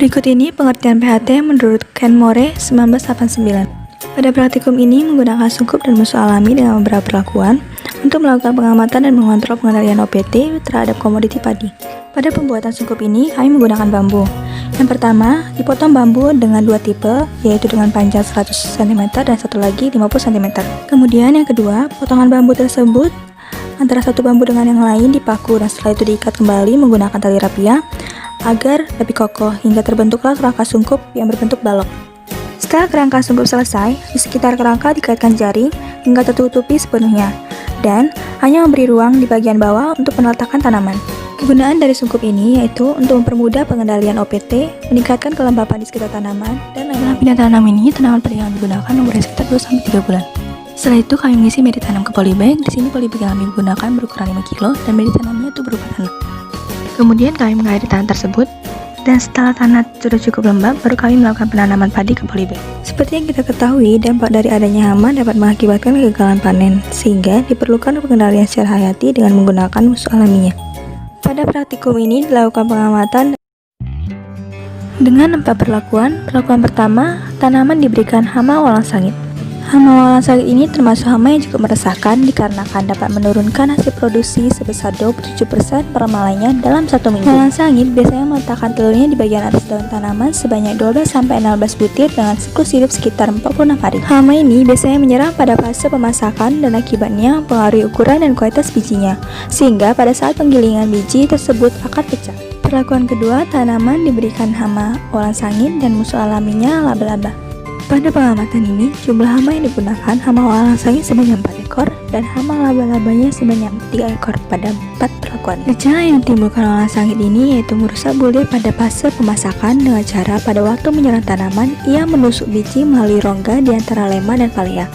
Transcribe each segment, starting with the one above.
Berikut ini pengertian PHT menurut Ken More 1989. Pada praktikum ini menggunakan sungkup dan musuh alami dengan beberapa perlakuan untuk melakukan pengamatan dan mengontrol pengendalian OPT terhadap komoditi padi. Pada pembuatan sungkup ini kami menggunakan bambu. Yang pertama, dipotong bambu dengan dua tipe, yaitu dengan panjang 100 cm dan satu lagi 50 cm. Kemudian yang kedua, potongan bambu tersebut antara satu bambu dengan yang lain dipaku dan setelah itu diikat kembali menggunakan tali rapia agar lebih kokoh hingga terbentuklah kerangka sungkup yang berbentuk balok. Setelah kerangka sungkup selesai, di sekitar kerangka dikaitkan jaring hingga tertutupi sepenuhnya dan hanya memberi ruang di bagian bawah untuk peneletakan tanaman. Kegunaan dari sungkup ini yaitu untuk mempermudah pengendalian OPT, meningkatkan kelembapan di sekitar tanaman, dan dalam pindah tanam ini tanaman padi yang digunakan umurnya sekitar 2-3 bulan. Setelah itu kami mengisi media tanam ke polybag. Di sini polybag yang kami gunakan berukuran 5 kg dan media tanamnya itu berupa tanah. Kemudian kami mengairi tanah tersebut, dan setelah tanah sudah cukup lembab, baru kami melakukan penanaman padi ke polybag. Seperti yang kita ketahui, dampak dari adanya hama dapat mengakibatkan kegagalan panen, sehingga diperlukan pengendalian secara hayati dengan menggunakan musuh alaminya. Pada praktikum ini dilakukan pengamatan dengan 4 perlakuan. Perlakuan pertama, tanaman diberikan hama walang sangit. Hama walang sangit ini termasuk hama yang cukup meresahkan dikarenakan dapat menurunkan hasil produksi sebesar 27% per malainya dalam 1 minggu. Walang sangit biasanya meletakkan telurnya di bagian atas daun tanaman sebanyak 12-16 butir dengan siklus hidup sekitar 46 hari. Hama ini biasanya menyerang pada fase pemasakan dan akibatnya mempengaruhi ukuran dan kualitas bijinya, sehingga pada saat penggilingan biji tersebut akan pecah. Perlakuan kedua, tanaman diberikan hama walang sangit dan musuh alaminya laba-laba. Pada pengamatan ini, jumlah hama yang digunakan hama walang sangit sebanyak 4 ekor dan hama laba-labanya sebanyak 3 ekor pada 4 perlakuan. Gejala yang ditimbulkan walang sangit ini yaitu merusak bulir pada fase pemasakan dengan cara pada waktu menyerang tanaman, ia menusuk biji melalui rongga di antara lema dan palea,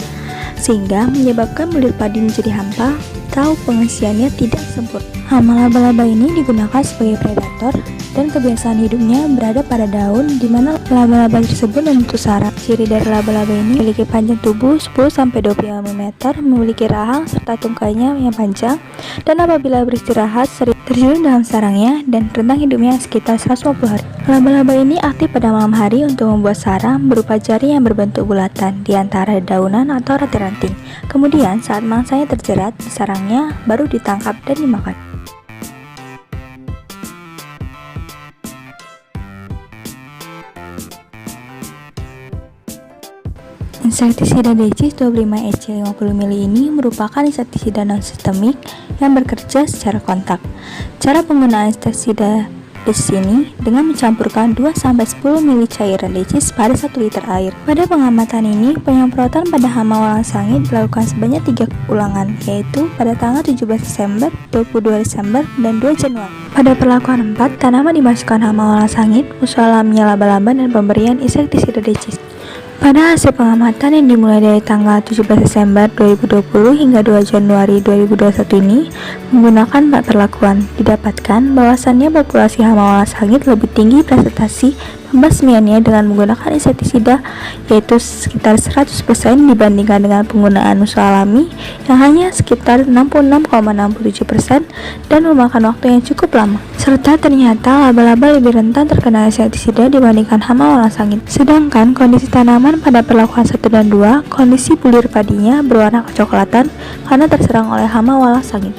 sehingga menyebabkan bulir padi menjadi hampa atau pengisiannya tidak sempurna. Hama laba-laba ini digunakan sebagai predator dan kebiasaan hidupnya berada pada daun di mana laba-laba tersebut membentuk sarang. Ciri dari laba-laba ini memiliki panjang tubuh 10-25 mm, memiliki rahang serta tungkainya yang panjang, dan apabila beristirahat sering terjun dalam sarangnya dan rentang hidupnya sekitar 150 hari. Laba-laba ini aktif pada malam hari untuk membuat sarang berupa jaring yang berbentuk bulatan di antara daunan atau ranting-ranting. Kemudian saat mangsanya terjerat di sarangnya baru ditangkap dan dimakan. Insektisida Decis 25EC 50 ml ini merupakan insektisida non-sistemik yang bekerja secara kontak. Cara penggunaan insektisida Decis ini dengan mencampurkan 2-10 ml cairan Decis pada 1 liter air. Pada pengamatan ini, penyemprotan pada hama walang sangit dilakukan sebanyak 3 ulangan, yaitu pada tanggal 17 Desember, 22 Desember, dan 2 Januari. Pada perlakuan 4, tanaman dimasukkan hama walang sangit, musuh alaminya laba-laba, dan pemberian insektisida Decis. Pada hasil pengamatan yang dimulai dari tanggal 17 Desember 2020 hingga 2 Januari 2021 ini menggunakan 4 perlakuan, didapatkan bahwasannya populasi hama walang sangit lebih tinggi presentasi pembasmiannya dengan menggunakan insektisida, yaitu sekitar 100% dibandingkan dengan penggunaan musuh alami yang hanya sekitar 66,67% dan memakan waktu yang cukup lama. Serta ternyata laba-laba lebih rentan terkena insektisida dibandingkan hama walang sangit. Sedangkan kondisi tanaman pada perlakuan 1 dan 2, kondisi bulir padinya berwarna kecoklatan karena terserang oleh hama walang sangit.